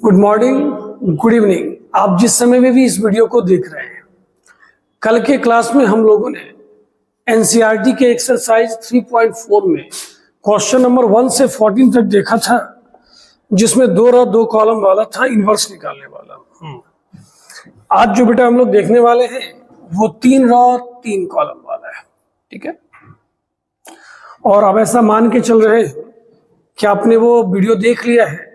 Good morning, good evening. आप जिस समय में भी इस वीडियो को देख रहे हैं, कल के क्लास में हम लोगों ने एनसीईआरटी के एक्सरसाइज 3.4 में क्वेश्चन नंबर 1 से 14 तक देखा था, जिसमें 2 रो 2 कॉलम वाला था, इन्वर्स निकालने वाला। आज जो बेटा हम लोग देखने वाले हैं वो 3 रो 3 कॉलम वाला है, ठीक है। और अब ऐसा मान के चल रहे हैं कि आपने वो वीडियो देख लिया है,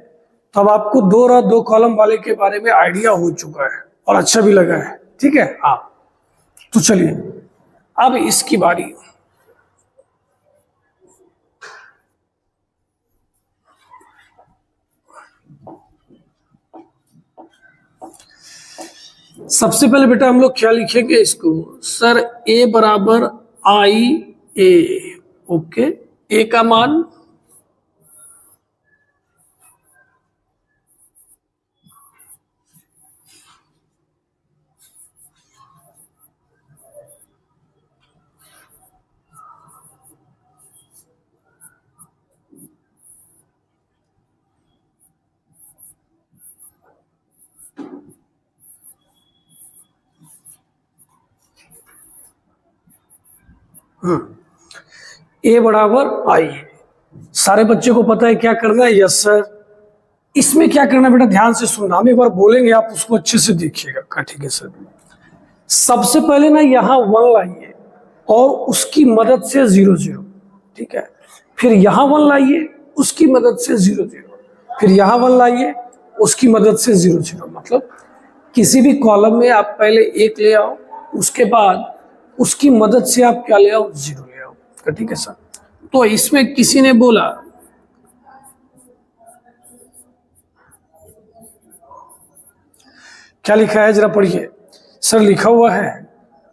तो अब आपको 2 रो 2 कॉलम वाले के बारे में आइडिया हो चुका है और अच्छा भी लगा है, ठीक है। हाँ, तो चलिए अब इसकी बारी। सबसे पहले बेटा हम लोग क्या लिखेंगे इसको, सर ए बराबर आई ए। ओके, ए का मान ए बराबर आई। सारे बच्चे को पता है क्या करना है? Yes sir. इसमें क्या करना है बेटा, ध्यान से सुनना, हम एक बार बोलेंगे, आप उसको अच्छे से देखिएगा। ठीक है सर। सबसे पहले ना यहां 1 लाइए और उसकी मदद से 0 0, ठीक है। फिर यहां 1 लाइए, उसकी मदद से 0 0, फिर यहां 1 लाइए, उसकी मदद से 0 0। मतलब किसी भी कॉलम में आप पहले 1 ले आओ, उसके बाद उसकी मदद से आप क्या ले आओ, 0 ले आओ। ठीक है सर। तो इसमें किसी ने बोला क्या लिखा है, जरा पढ़िए सर। लिखा हुआ है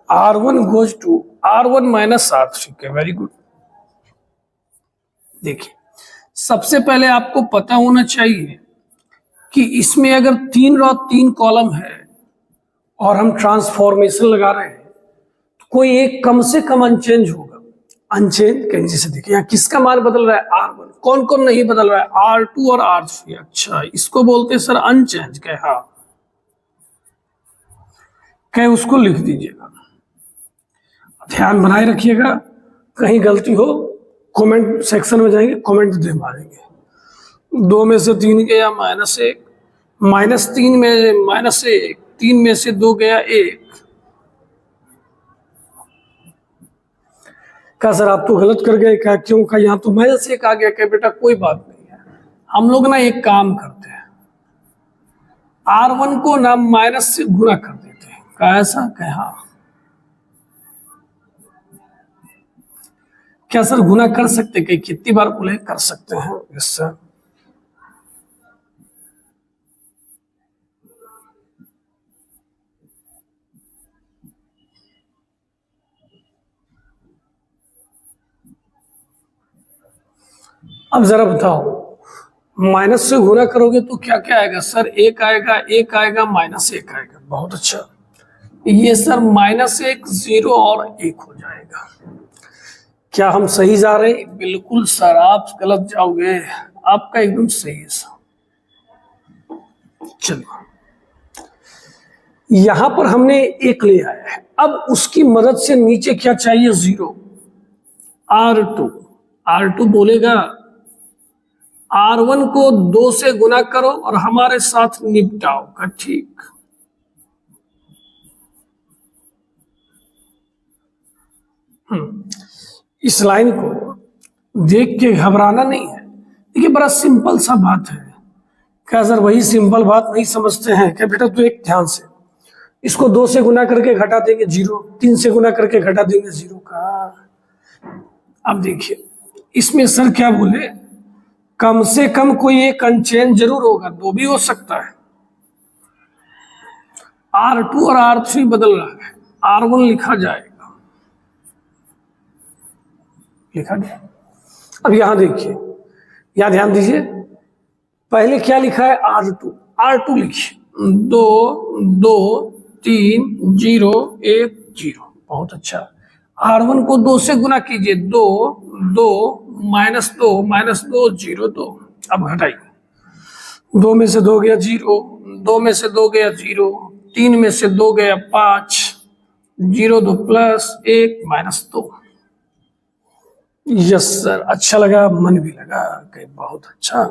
R1 goes to R1 minus R3। Very good. देखिए, सबसे पहले आपको पता होना चाहिए कि इसमें अगर 3 रो 3 कॉलम है और हम ट्रांसफॉर्मेशन लगा रहे हैं, तो कोई एक कम से कम अनचेंज होगा। अनचेंज कहीं, जैसे देखिए यहाँ किसका मान बदल रहा है, R1। कौन कौन नहीं बदल रहा है, R2 और R3। अच्छा, इसको बोलते हैं सर अनचेंज। कहे हाँ, कहे उसको लिख दीजिएगा। ध्यान बनाए रखिएगा, कहीं गलती हो कमेंट सेक्शन में जाएंगे, कमेंट दे मारेंगे। 2 में से 3 गया -1, -3 में -1, 3 में से 2 गया 1। क्या सर आप तो गलत कर गए, क्या क्यों? का यहाँ तो -1 आ गया। क्या बेटा कोई बात नहीं है, हम लोग ना एक काम करते हैं, R1 को ना माइनस से गुणा कर देते हैं। क्या ऐसा? क्या हाँ। क्या सर गुना कर सकते? कि कितनी बार बोले कर सकते हैं? Yes sir. अब जरा बताओ, माइनस से गुना करोगे तो क्या क्या आएगा सर? 1 आएगा, 1 आएगा, -1 आएगा। बहुत अच्छा। ये सर -1 0 और 1 हो जाएगा। क्या हम सही जा रहे हैं? बिल्कुल सर, आप गलत जाओगे, आपका एकदम सही है सर। चलो, यहां पर हमने 1 ले आया है, अब उसकी मदद से नीचे क्या चाहिए, 0। R2 बोलेगा R1 को 2 से गुना करो और हमारे साथ निपटाओ का। ठीक, इस लाइन को देख के घबराना नहीं है। देखिए, बड़ा सिंपल सा बात है। क्या सर वही सिंपल बात नहीं समझते हैं क्या? बेटा तो एक ध्यान से, इसको 2 से गुना करके घटा देंगे 0, 3 से गुना करके घटा देंगे 0 का। अब देखिए, इसमें सर क्या बोले, कम से कम कोई एक अनचेंज जरूर होगा, 2 भी हो सकता है। R2 और R3 बदल रहा है, R1 लिखा जाएगा, लिखा गया। अब यहां देखिए, यहां ध्यान दीजिए, पहले क्या लिखा है, R2 लिखिए, 2 2 3 0 1 0। बहुत अच्छा। R1 को 2 से गुना कीजिए, 2 2 -2 -2 0 2। अब घटाइए, 2 में से 2 गया 0, 2 में से 2 गया 0, 3 में से 2 गया 5, 0 2 प्लस 1 माइनस 2। यस सर, अच्छा लगा, मन भी लगा कि बहुत अच्छा।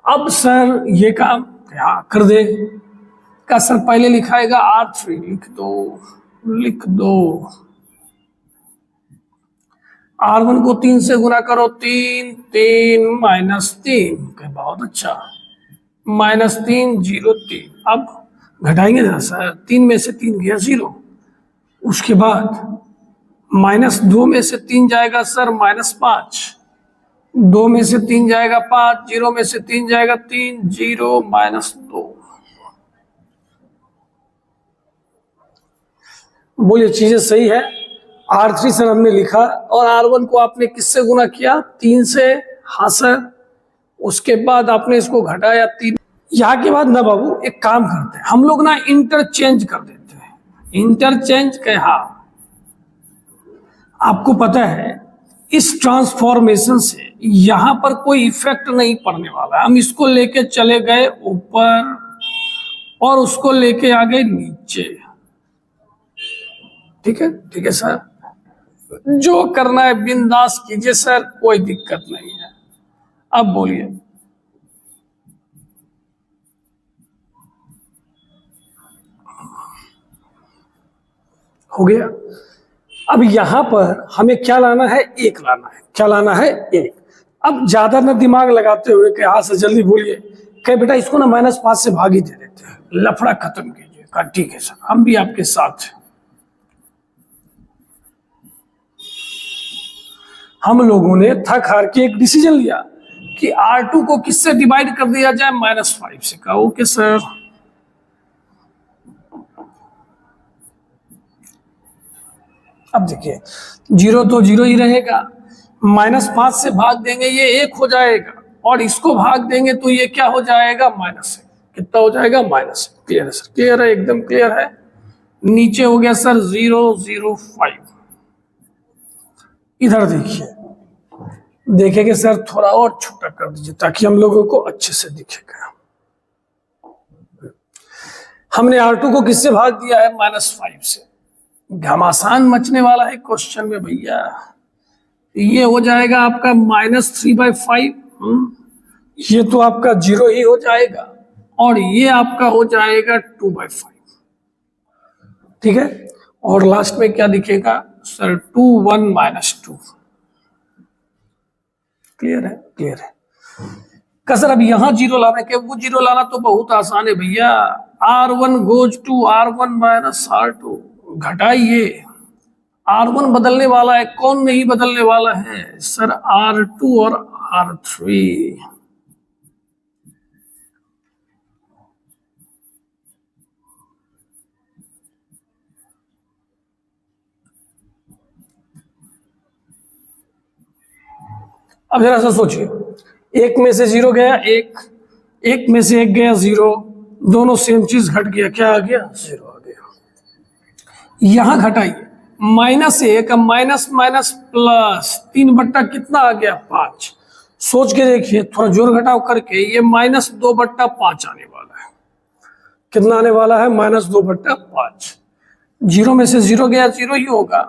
अब सर ये काम क्या कर दे का सर, पहले लिखाएगा R3, लिख दो। R1 को 3 से गुना करो, 3 3 माइनस 3, बहुत अच्छा, माइनस 3 0 3। अब घटाएंगे ना सर, 3 में से 3 गया 0, उसके बाद माइनस 2 में से 3 जाएगा सर माइनस 5, 2 में से 3 जाएगा 5, 0 में से 3 जाएगा 3, 0 माइनस 2। बोलिए चीजें सही है। R3 सर हमने लिखा, और R1 को आपने किससे गुना किया? 3 से। हाँ सर, उसके बाद आपने इसको घटाया 3। यहाँ के बाद ना बाबू एक काम करते हैं हम लोग ना, इंटरचेंज कर देते हैं। इंटरचेंज के, हाँ आपको पता है इस ट्रांसफॉर्मेशन से यहां पर कोई इफेक्ट नहीं पड़ने वाला है। हम इसको लेके चले गए ऊपर और उसको लेके आ गए नीचे। ठीक है सर, जो करना है बिंदास कीजिए सर, कोई दिक्कत नहीं है। अब बोलिए, हो गया। अब यहां पर हमें क्या लाना है? 1 लाना है। क्या लाना है? 1। अब ज्यादा ना दिमाग लगाते हुए कि हाँ से जल्दी बोलिए, कहे बेटा इसको ना -5 से भाग ही दे देते हैं, लफड़ा खत्म कीजिए। कहा ठीक है सर, हम भी आपके साथ हैं। हम लोगों ने थक हार के एक डिसीजन लिया कि R2 को किससे डिवाइड कर दिया जाए? -5 से। कहा ओके सर। अब देखिए 0 तो 0 ही रहेगा, -5 से भाग देंगे ये 1 हो जाएगा, और इसको भाग देंगे तो ये क्या हो जाएगा? -1। कितना हो जाएगा? -1। क्लियर है सर? क्लियर है, एकदम क्लियर है। नीचे हो गया सर 0 0 5। इधर देखेंगे सर, थोड़ा और छोटा कर दीजिए ताकि हम लोगों को अच्छे से दिखेगा। हमने R2 को किससे भाग दिया है? -5 से। घमासान मचने वाला है क्वेश्चन में भैया। ये हो जाएगा आपका -3/5। ये तो आपका 0 ही हो जाएगा, और ये आपका हो जाएगा 2/5। ठीक है, और लास्ट में क्या दिखेगा सर? 2 1 -2। क्लियर है? क्लियर है का सर? अब यहां 0 लाना है, वो 0 लाना तो बहुत आसान है भैया। R1 goes to R1 -R2, घटाइए। R1 बदलने वाला है, कौन नहीं बदलने वाला है सर? R2 और R3। अब जरा सा सोचिए, 1 में से 0 गया 1, 1 में से 1 गया 0, दोनों सेम चीज घट गया, क्या आ गया? 0 आ गया। यहां घटाइए, -1 माइनस माइनस प्लस 3 बट्टा कितना आ गया? 5। सोच के देखिए, थोड़ा जोर घटाव करके, ये -2/5 आने वाला है। कितना आने वाला है? -2/5। 0 में से 0 गया 0 ही होगा,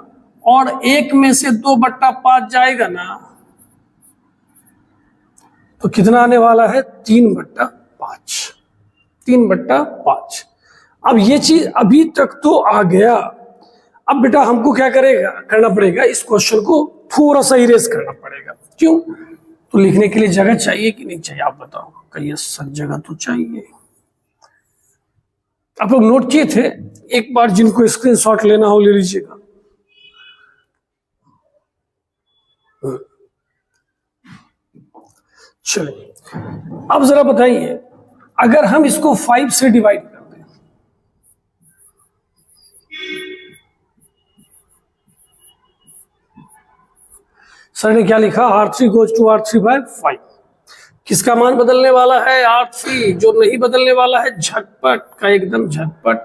और 1 में से 2/5 जाएगा ना, तो कितना आने वाला है? 3/5। 3/5। अब ये चीज अभी तक तो आ गया। अब बेटा हमको क्या करना पड़ेगा? इस क्वेश्चन को थोड़ा सा इरेज करना पड़ेगा। क्यों? तो लिखने के लिए जगह चाहिए कि नहीं चाहिए? आप बताओ। कहिए सर जगह तो चाहिए। आप लोग नोट किए थे? एक बार जिनको स्क्रीनशॉट लेना हो ले लीजिएगा। चलिए, अब जरा बताइए, अगर हम इसको 5 से डिवाइड कर दें, सर ने क्या लिखा? R3 goes to R3/5। किसका मान बदलने वाला है? R3। जो नहीं बदलने वाला है झटपट का, एकदम झटपट।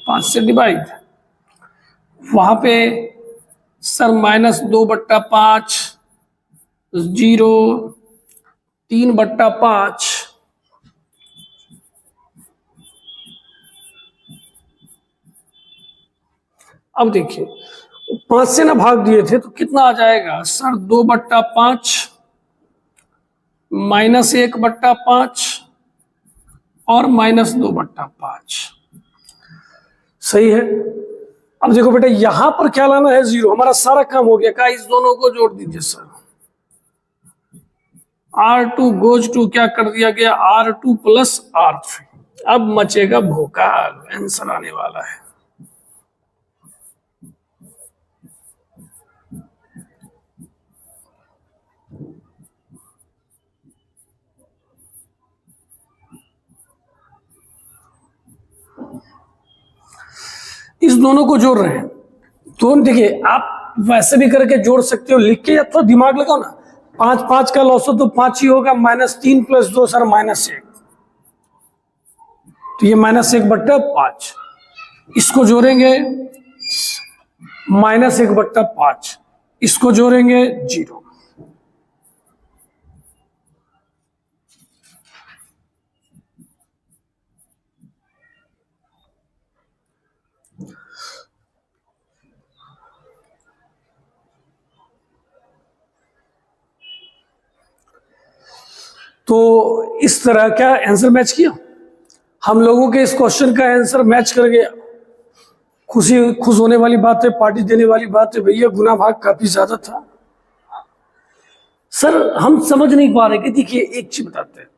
पांच से डिवाइड, वहां पे सर -2/5, 0, 3/5, अब देखिए 5 से ना भाग दिए थे तो कितना आ जाएगा सर, 2/5 -1/5 और -2/5। सही है। अब देखो बेटा यहां पर क्या लाना है, 0। हमारा सारा काम हो गया। क्या इस दोनों को जोड़ दीजिए सर। R2 गोज टू क्या कर दिया गया, R2 + R3। अब मचेगा भोकाल, आंसर आने वाला है। इस दोनों को जोड़ रहे हैं तो देखिए आप वैसे भी करके जोड़ सकते हो लिख के, या थोड़ा दिमाग लगाओ ना। 5 5 का लॉस हो तो 5 ही होगा। -3 + 2 सर -1, तो ये -1/5। इसको जोड़ेंगे -1/5, इसको जोड़ेंगे 0। तो इस तरह क्या आंसर मैच किया। हम लोगों के इस क्वेश्चन का आंसर मैच कर गया। खुश होने वाली बात है, पार्टी देने वाली बात है। भैया गुना भाग काफी ज्यादा था। सर हम समझ नहीं पा रहे कि देखिए एक चीज बताते हैं,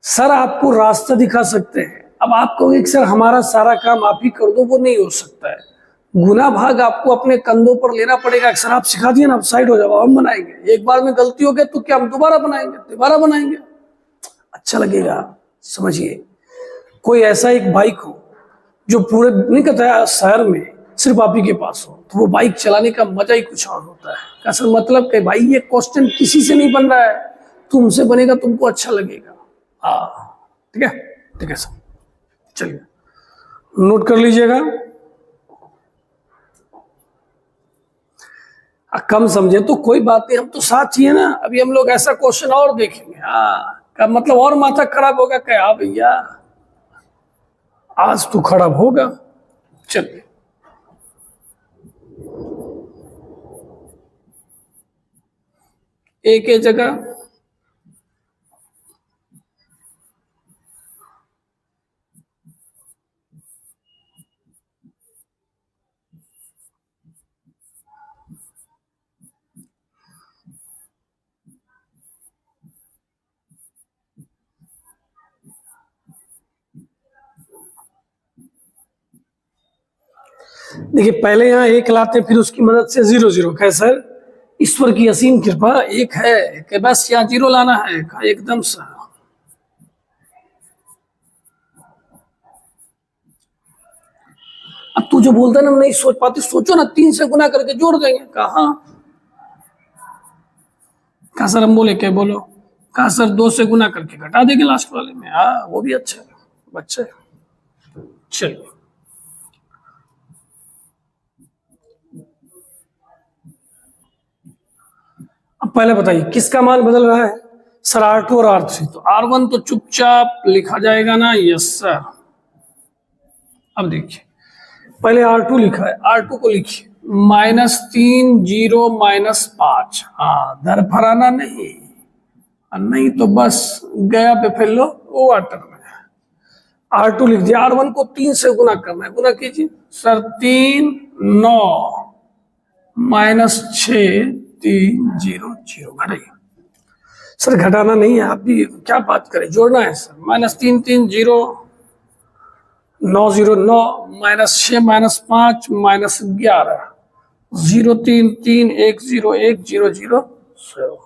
सर आपको रास्ता दिखा सकते हैं। अब आप कहोगे सर हमारा सारा काम आप ही कर दो, वो नहीं हो सकता है। गुना भाग आपको अपने कंधों पर लेना पड़ेगा। सर आप सिखा दिए ना, आप साइड हो जाओ, हम बनाएंगे। एक बार में गलती हो गया तो क्या हम दोबारा बनाएंगे, अच्छा लगेगा। समझिए कोई ऐसा एक बाइक हो जो पूरे नहीं कहता शहर में सिर्फ आप ही के पास हो, तो वो बाइक चलाने का मजा ही कुछ और होता है। असल मतलब कि भाई ये क्वेश्चन किसी से नहीं बन रहा है, तुमसे बनेगा, तुमको अच्छा लगेगा। हाँ ठीक है सर, चलिए नोट कर लीजिएगा। कम समझे तो कोई बात नहीं, हम तो साथ ही है ना। अभी हम लोग ऐसा क्वेश्चन और देखेंगे। हाँ का मतलब और माथा खराब होगा क्या भैया, आज तो खराब होगा। चलिए एक ही जगह देखिए पहले यहाँ 1 लाते, फिर उसकी मदद से 0 0। कहे सर ईश्वर की असीम कृपा एक है कि बस यहाँ 0 लाना है एकदम सा। अब तू जो बोलता है ना नहीं सोच पाती, सोचो ना 3 से गुना करके जोड़ देंगे। कहा सर हम बोले क्या, बोलो कहा सर 2 से गुना करके घटा देंगे लास्ट वाले में। हाँ वो भी अच्छा है बच्चे। चलिए अब पहले बताइए किसका मान बदल रहा है सर, R2 और R3। तो R1 तो चुपचाप लिखा जाएगा ना, यस सर। अब देखिए पहले R2 लिखा है, R2 को लिखिए -3 0 -5। हाँ धरफराना नहीं तो बस गया पे फैल लो वो वाटर में। R2 लिख दिया। R1 को 3 से गुना करना है, गुना कीजिए सर। 3 9 -6 3 0 0। घटाइए सर, घटाना नहीं है, आप भी क्या बात करें, जोड़ना है सर। -3 3 0 9 0 9 -6 -5 -11 0 3 3 1 0 1 0 0 0।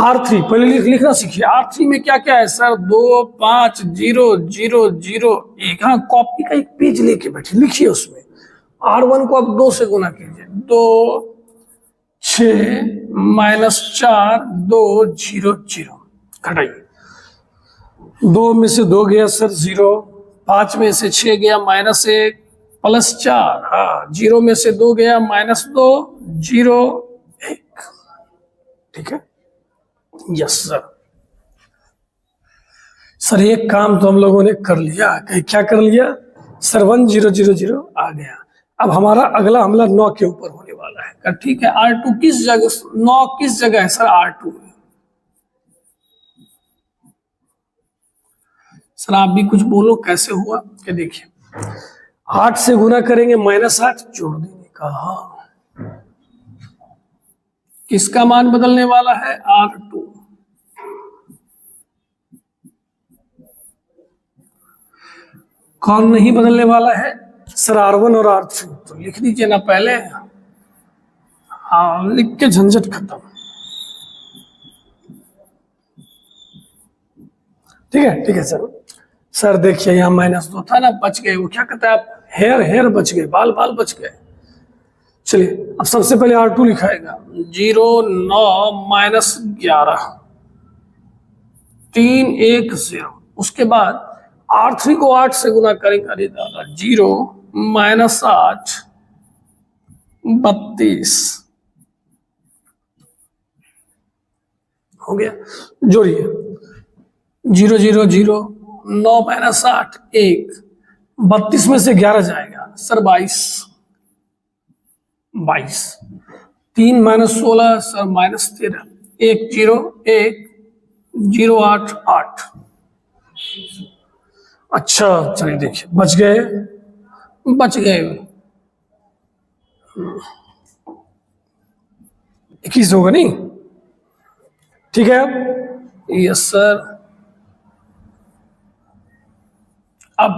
R3 पहले लिखना सीखिए। R3 में क्या क्या है सर, 2 5 0 0 0 1। हाँ कॉपी का एक पेज लेके बैठे लिखिए उसमें। R1 को आप 2 से गुना कीजिए, 2 6 -4 2 0 0। घटाइए 2 में से 2 गया सर 0, 5 में से 6 गया -1, +4, हाँ, 0 में से 2 गया, -2, 0, 1। ठीक है, यस सर। सर एक काम तो हम लोगों ने कर लिया, क्या कर लिया सर? 1 0 0 0 आ गया। अब हमारा अगला हमला 9 के ऊपर होने वाला है। ठीक है, R2 किस जगह, 9 किस जगह है सर? R2 में। सर आप भी कुछ बोलो कैसे हुआ? क्या देखिए, 8 से गुना करेंगे, -8 जोड़ देने का, हाँ, किसका मान बदलने वाला है? R2। कौन नहीं बदलने वाला है सर? R1 और R3। तो लिख दीजिए ना पहले, हाँ, लिख के झंझट खत्म। ठीक है सर। सर देखिए यहाँ -2 था ना, बच गए। वो क्या कहता है, आप हेयर बच गए, बाल बच गए। चलिए अब सबसे पहले R2 लिखाएगा, 0 9 -11 3 1 0। उसके बाद R3 को 8 से गुना करेंगे, अरे दादा, 0 -8 32 हो गया। जोड़िए, 0 0 0 9 -8 1, 32 में से 11 जाएगा सर 22 3 -16 सर -13 1 0 1 0 8 8। अच्छा चलिए देखिए, बच गए 21 होगा नहीं? ठीक है, यस सर। अब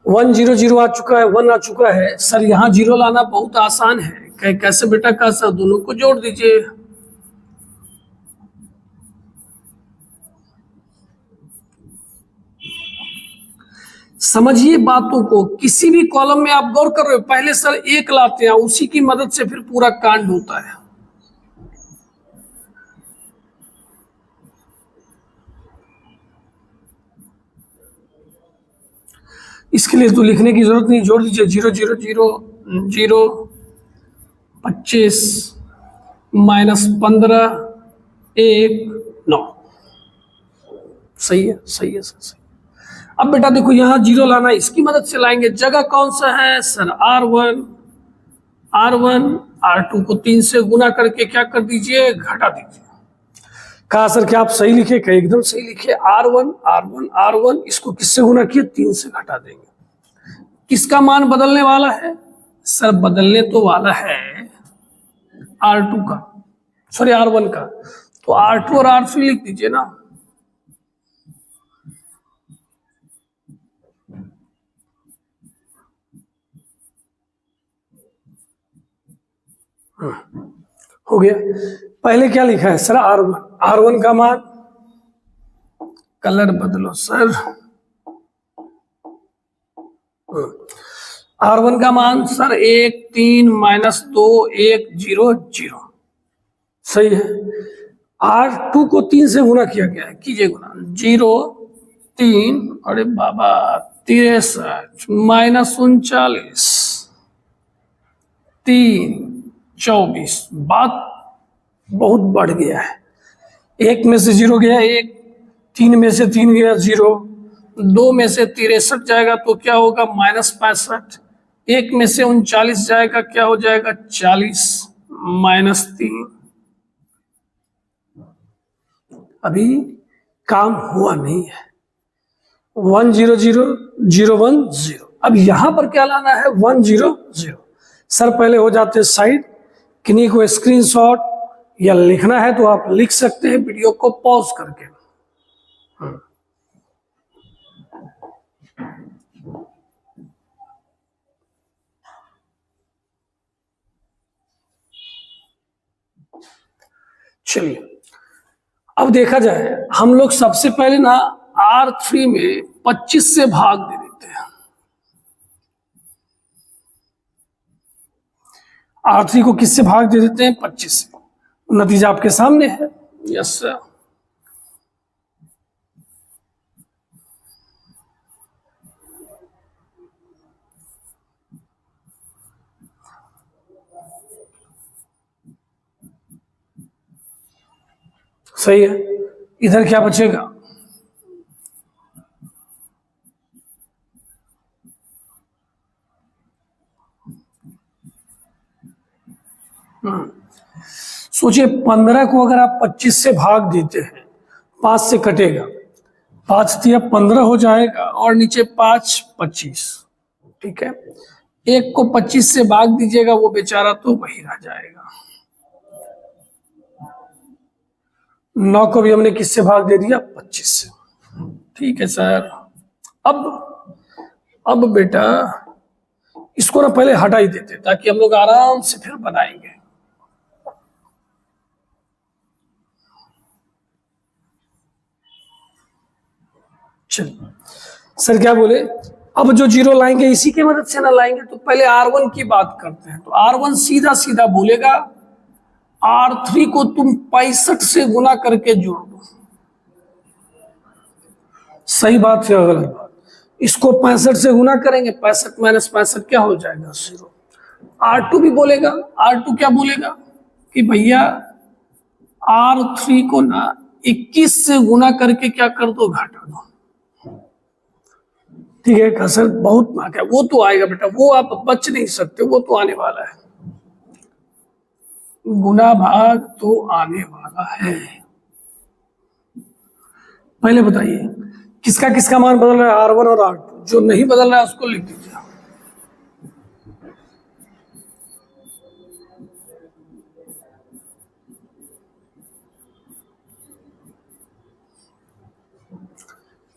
1 0 0 आ चुका है, 1 आ चुका है सर। यहाँ 0 लाना बहुत आसान है। कैसे बेटा? का सर दोनों को जोड़ दीजिए। समझिए बातों को, किसी भी कॉलम में आप गौर कर रहे हो, पहले सर 1 लाते हैं, उसी की मदद से फिर पूरा कांड होता है। इसके लिए तो लिखने की जरूरत नहीं, जोड़ दीजिए। 0 0 0 0 25 -15 1 9। सही है सर। अब बेटा देखो, यहाँ 0 लाना, इसकी मदद से लाएंगे। जगह कौन सा है सर? R1 R2 को 3 से गुना करके क्या कर दीजिए? घटा दीजिए। कहा सर क्या आप सही लिखे? क्या एकदम सही लिखे। R1 इसको किससे गुना किए? 3 से घटा देंगे। किसका मान बदलने वाला है सर? बदलने तो वाला है R2 का, सॉरी R1 का। तो R2 और R3 लिख दीजिए ना। हो गया। पहले क्या लिखा है सर? R1 का मान, कलर बदलो सर। R1 का मान सर 1 3 -2 1 0 0। सही है। R2 को 3 से गुना किया गया है, कीजिए गुना। 0 3, अरे बाबा, 63 -39 3 24। बात बहुत बढ़ गया है। 1 में से 0 गया 1, 3 में से 3 गया 0, 2 में से 63 जाएगा तो क्या होगा? -65। 1 में से 39 जाएगा, क्या हो जाएगा? 40 -3। अभी काम हुआ नहीं है। 1 0 0 0 1 0। अब यहां पर क्या लाना है? 1 0 0। सर पहले हो जाते साइड। किन्हीं को स्क्रीनशॉट या लिखना है तो आप लिख सकते हैं वीडियो को पॉज करके। चलिए अब देखा जाए, हम लोग सबसे पहले ना R3 में 25 से भाग दे देते हैं। R3 को किससे भाग दे देते हैं? 25 से। नतीजा आपके सामने है। Yes sir. सही है। इधर क्या बचेगा? सोचिए 15 को अगर आप 25 से भाग देते हैं, 5 से कटेगा, 5 दिया 15 हो जाएगा और नीचे 5 25, ठीक है। 1 को 25 से भाग दीजिएगा, वो बेचारा तो वही रह जाएगा। 9 को भी हमने किससे भाग दे दिया? 25 से, ठीक है सर। अब बेटा इसको ना पहले हटा ही देते ताकि हम लोग आराम से फिर बनाएंगे। चलिए सर क्या बोले, अब जो जीरो लाएंगे इसी की मदद से ना लाएंगे, तो पहले R1 की बात करते हैं। तो R1 सीधा सीधा बोलेगा R3 को तुम 65 से गुना करके जोड़ दो। सही बात या गलत बात? इसको 65 से गुना करेंगे, 65 माइनस 65 क्या हो जाएगा? 0। R2 भी बोलेगा, R2 क्या बोलेगा कि भैया R3 को ना 21 से गुना करके क्या कर दो? घटा दो। ठीक है सर, बहुत मार्क है, वो तो आएगा बेटा, वो आप बच नहीं सकते, वो तो आने वाला है, गुना भाग तो आने वाला है। पहले बताइए किसका किसका मान बदल रहा है? R1 और R2। जो नहीं बदल रहा है उसको लिख दीजिए।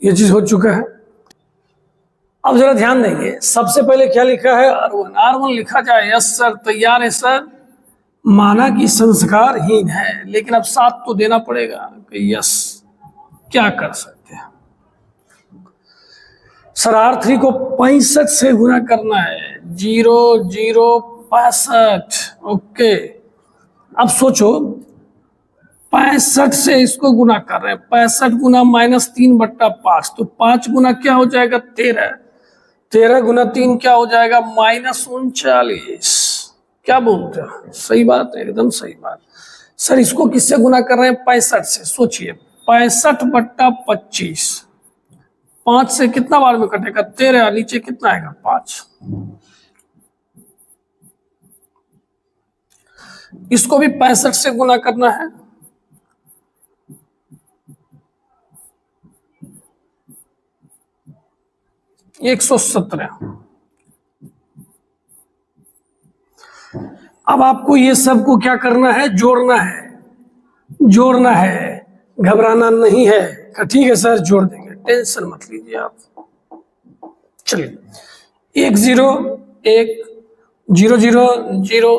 ये चीज हो चुका है। अब जरा ध्यान देंगे, सबसे पहले क्या लिखा है? R1। R1 लिखा जाए, यस सर तैयार है सर। माना कि संस्कारहीन है, लेकिन अब साथ तो देना पड़ेगा कि यस, क्या कर सकते हैं सर? R3 को 65 से गुना करना है, 0 0 65। ओके, अब सोचो 65 से इसको गुना कर रहे हैं, 65 गुना -3/5, तो 5 गुना क्या हो जाएगा? 13। 13 गुना 3 क्या हो जाएगा? -39। क्या बोलते हैं? सही बात है, एकदम सही बात। सर इसको किससे गुना कर रहे हैं? 65 से। सोचिए 65/25, 5 से कितना बार में कटेगा? 13, नीचे कितना आएगा? 5। इसको भी 65 से गुना करना है, ये 117। अब आपको ये सब को क्या करना है? जोड़ना है, जोड़ना है, घबराना नहीं है। ठीक है सर, जोड़ देंगे, टेंशन मत लीजिए आप। चलिए 1 0 1 0 0 0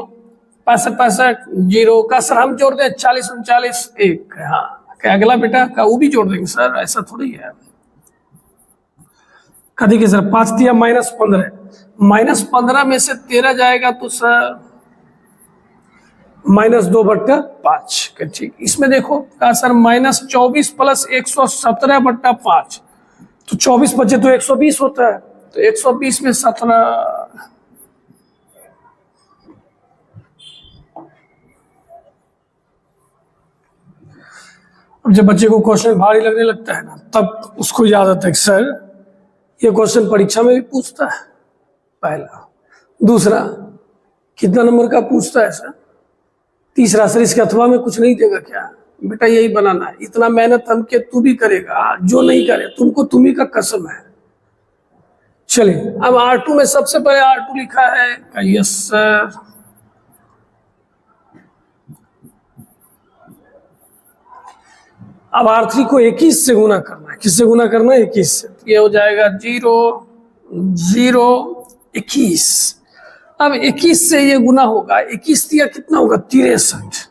65 65 0 का सर हम जोड़ दें, 40 39 1। हाँ, क्या अगला बेटा का वो भी जोड़ देंगे सर, ऐसा थोड़ी है। देखिए सर 5 दिया -15, -15 में से 13 जाएगा तो सर -2/5। ठीक, इसमें देखो कहा सर -24 + 117/5, तो 24 बचे तो 120 होता है, तो 120 में 17। अब जब बच्चे को क्वेश्चन भारी लगने लगता है ना, तब उसको याद आता है सर ये क्वेश्चन परीक्षा में भी पूछता है, पहला। दूसरा, कितना नंबर का पूछता है सर? तीसरा, सर इसके अथवा में कुछ नहीं देगा क्या? बेटा यही बनाना है, इतना मेहनत हम के तू भी करेगा, जो नहीं करे तुमको तुम्ही का कसम है। चलिए अब R2 में सबसे पहले R2 लिखा है, यस सर। अब R3 को 21 से गुना करना है, किससे गुना करना है? 21 से। ये हो जाएगा 0 0 21। अब 21 से ये गुना होगा, 21 दिया कितना होगा? 63।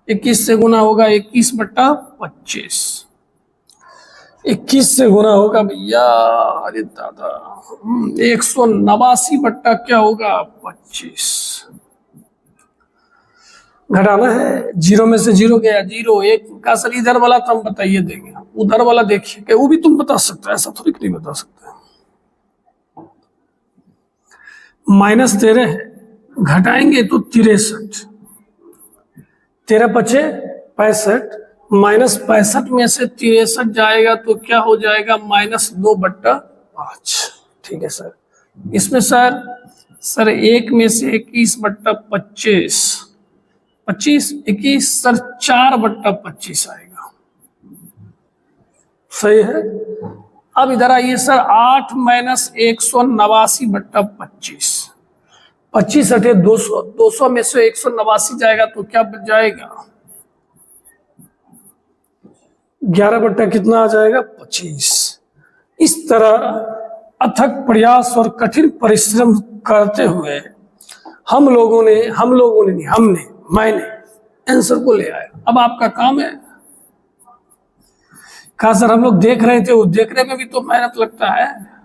21 से गुना होगा 21/25। 21 से गुना होगा भैया, अरे दादा 189 बट्टा क्या होगा? 25। घटाना है, 0 में से 0 गया, 0 1 का सर इधर वाला तो हम बताइए देंगे, उधर वाला देखिए, वो भी तुम बता सकते हो, ऐसा थोड़ी नहीं बता सकते। -13 है, घटाएंगे तो 63, 13 पचे 65, -65 में से 63 जाएगा तो क्या हो जाएगा, -2/5। ठीक है सर। इसमें सर 1 में से 21/25, 25 21 सर 4/25 आएगा। सही है। अब इधर आइए सर, 8 - 189/25, 25 हटे 200, 200 में से 189 जाएगा तो क्या बच जाएगा, 11 कितना आ जाएगा, 25। इस तरह अथक प्रयास और कठिन परिश्रम करते हुए मैंने आंसर को ले आया। अब आपका काम है। कहा सर हम लोग देख रहे थे, वो देखने में भी तो मेहनत लगता है।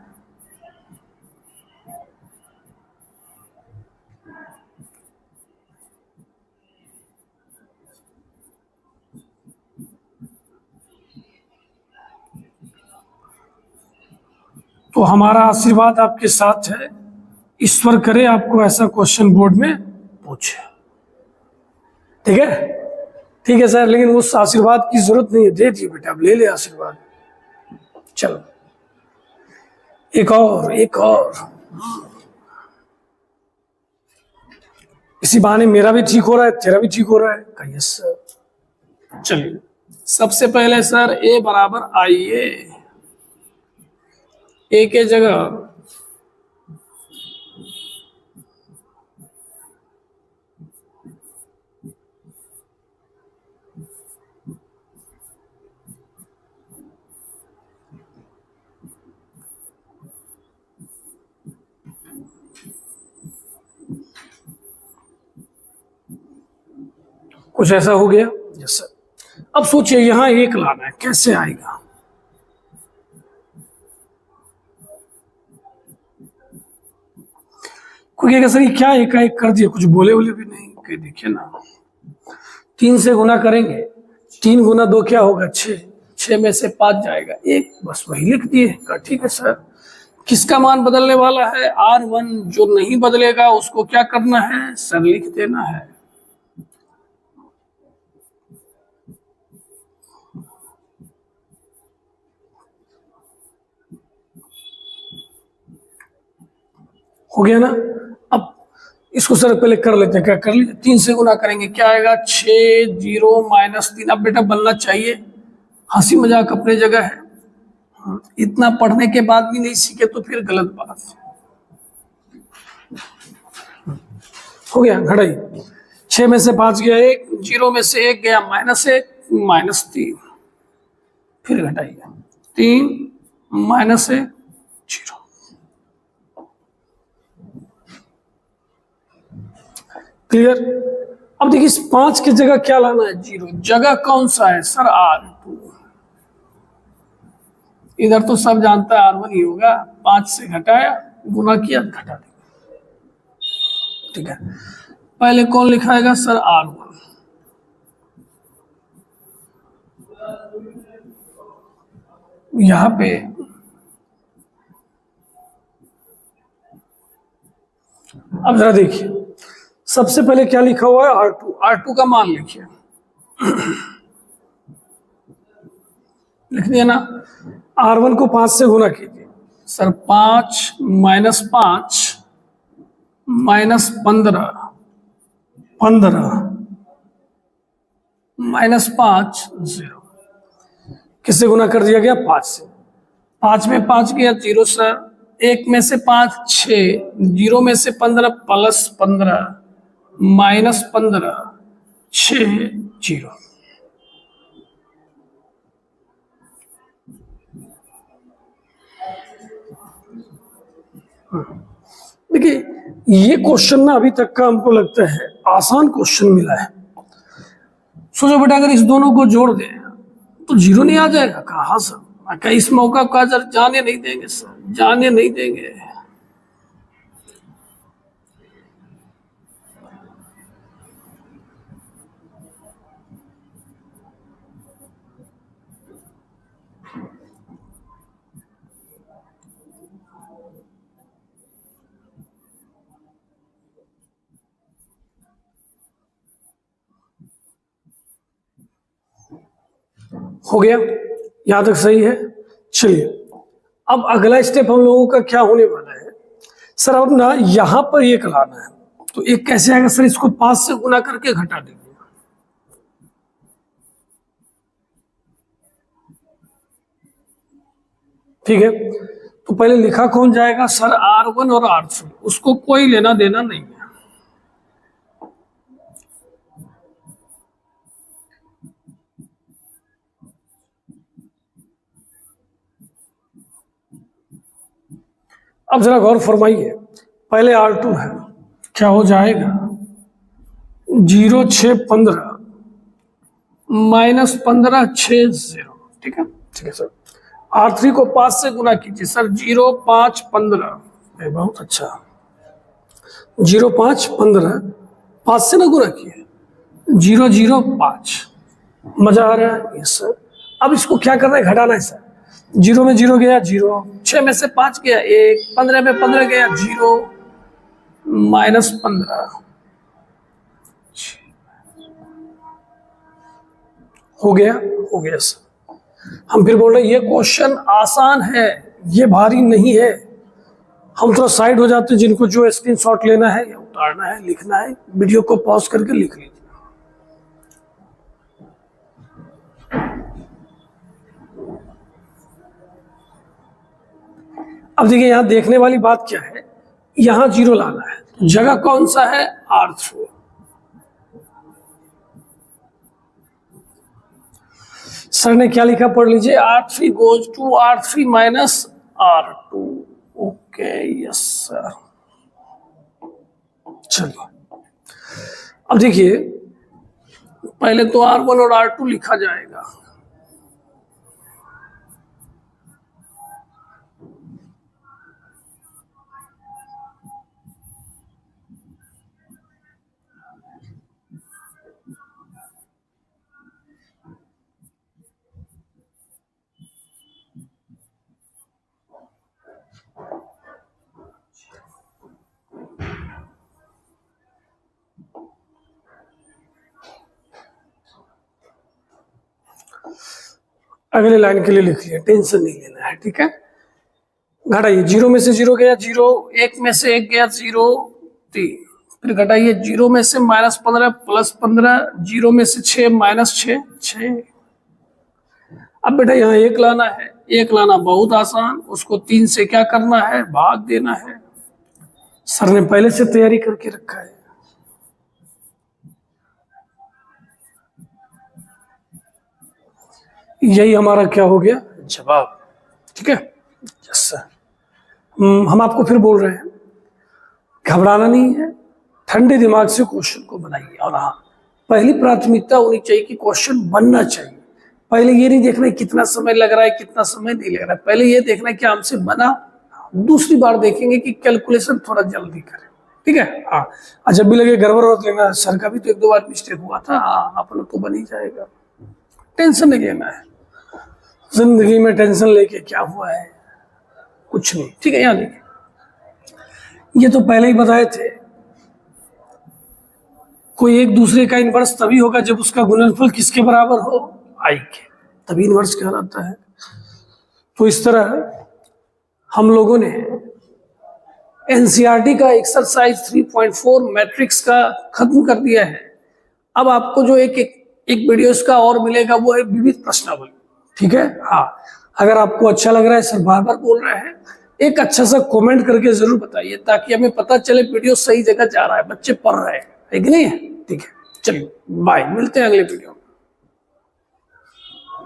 तो हमारा आशीर्वाद आपके साथ है। ईश्वर करे आपको ऐसा क्वेश्चन बोर्ड में पूछे। ठीक है, ठीक है सर, लेकिन उस आशीर्वाद की जरूरत नहीं है, दे दिए बेटा, अब ले ले आशीर्वाद। चलो एक और इसी बहाने मेरा भी ठीक हो रहा है, तेरा भी ठीक हो रहा है। कहिए सर। चलिए सबसे पहले सर ए बराबर आइए, ए के जगह कुछ ऐसा हो गया। Yes sir. अब सोचिए यहां 1 लाना है, कैसे आएगा। कोई कहेगा सर ये क्या एकाएक कर दिया, कुछ बोले भी नहीं। कहीं देखिए ना, 3 से गुना करेंगे, 3 गुना 2 क्या होगा, 6, 6 में से 5 जाएगा 1, बस वही लिख दिए। ठीक है सर। किसका मान बदलने वाला है, R1। जो नहीं बदलेगा उसको क्या करना है सर, लिख देना है। हो गया ना। अब इसको सर पहले कर लेते हैं, क्या कर लीजिए, 3 से गुना करेंगे क्या आएगा, 6 0 -3। अब बेटा बनना चाहिए, हंसी मजाक अपने जगह है। इतना पढ़ने के बाद भी नहीं सीखे तो फिर गलत बात। हो गया घटाई, 6 में से 5 गया 1, 0 में से 1 गया -1 -3, फिर घटाइए 3 -1 0। क्लियर। अब देखिए इस 5 की जगह क्या लाना है, 0। जगह कौन सा है सर, R2। इधर तो सब जानता है R1 ही होगा, 5 से घटाया, गुना किया, घटा दिया। ठीक है, पहले कौन लिखाएगा सर, R1। यहां पे अब जरा देखिए, सबसे पहले क्या लिखा हुआ है, R2। R2 का मान लिखिए, लिख दिया ना। R1 को 5 से गुना कीजिए सर, 5 -5 -15, 15 -5 0। किससे गुना कर दिया गया, 5 से। 5 में 5 गया 0 सर, 1 में से 5 6, 0 में से 15 +15 -15 6 0। देखिए ये क्वेश्चन ना अभी तक का हमको लगता है आसान क्वेश्चन मिला है। सोचो बेटा अगर इस दोनों को जोड़ दें तो 0 नहीं आ जाएगा, कहा सर, क्या इस मौका का सर जाने नहीं देंगे सर, जाने नहीं देंगे। हो गया, यहां तक सही है। चलिए अब अगला स्टेप हम लोगों का क्या होने वाला है सर, अब ना यहां पर एक लाना है, तो एक कैसे आएगा सर, इसको 5 से गुना करके घटा देंगे। ठीक है, तो पहले लिखा कौन जाएगा सर, R1 और R3, उसको कोई लेना देना नहीं है। अब जरा गौर फरमाइए, पहले R2 है, क्या हो जाएगा 0 6 15 माइनस 15 6 0। ठीक है, ठीक है सर। R3 को 5 से गुना कीजिए सर, 0 5 15, बहुत अच्छा, 0 5 15, 5 से ना गुना किए, 0 0 5, मजा आ रहा है यस सर। अब इसको क्या करना है, घटाना है सर, 0 में 0 गया 0, 6 में से 5 गया 1, 15 में 15 गया 0, माइनस 15, हो गया सर। हम फिर बोल रहे हैं ये क्वेश्चन आसान है, ये भारी नहीं है। हम थोड़ा साइड हो जाते हैं, जिनको जो स्क्रीनशॉट लेना है या उतारना है, लिखना है, वीडियो को पॉज करके लिख लीजिए। अब देखिए यहां देखने वाली बात क्या है, यहां 0 लाना है, तो जगह कौन सा है, R3। सर ने क्या लिखा पढ़ लीजिए, R3 goes to R3 minus R2। Okay yes sir. चलिए अब देखिए, पहले तो R1 और R2 लिखा जाएगा, अगले लाइन के लिए लिख लिया, टेंशन नहीं लेना है। ठीक है, घटाइए, 0 में से 0 गया 0, 1 में से 1 गया 0 3, फिर घटाइए, 0 में से माइनस 15 प्लस 15, 0 में से 6 माइनस 6 6। अब बेटा यहाँ 1 लाना है, 1 लाना बहुत आसान, उसको 3 से क्या करना है, भाग देना है। सर ने पहले से तैयारी करके रखा है। यही हमारा क्या हो गया, जवाब। ठीक है यस सर। हम आपको फिर बोल रहे हैं, घबराना नहीं है, ठंडे दिमाग से क्वेश्चन को बनाइए। और हाँ, पहली प्राथमिकता होनी चाहिए कि क्वेश्चन बनना चाहिए। पहले ये नहीं देखना है कितना समय लग रहा है, कितना समय नहीं लग रहा है, पहले ये देखना है कि हमसे बना। दूसरी बार देखेंगे कि कैलकुलेशन थोड़ा जल्दी करें। ठीक है, हाँ, और जब भी लगे गड़बड़ हो लेना, सर का भी तो 1-2 बार मिस्टेक हुआ था, हाँ अपना तो बन ही जाएगा, टेंशन नहीं लेना है। जिंदगी में टेंशन लेके क्या हुआ है, कुछ नहीं। ठीक है, यहाँ देखिए, ये तो पहले ही बताए थे, कोई एक दूसरे का इनवर्स तभी होगा जब उसका गुणनफल किसके बराबर हो, आई के, तभी इनवर्स कहलाता है। तो इस तरह हम लोगों ने एनसीईआरटी का एक्सरसाइज 3.4 मैट्रिक्स का खत्म कर दिया है। अब आपको जो एक वीडियो का और मिलेगा, वो है विविध प्रश्नावली। ठीक है, हाँ, अगर आपको अच्छा लग रहा है, सर बार बार बोल रहे हैं, एक अच्छा सा कमेंट करके जरूर बताइए, ताकि हमें पता चले वीडियो सही जगह जा रहा है, बच्चे पढ़ रहे हैं, है कि नहीं है। ठीक है, चलिए बाय, मिलते हैं अगले वीडियो में।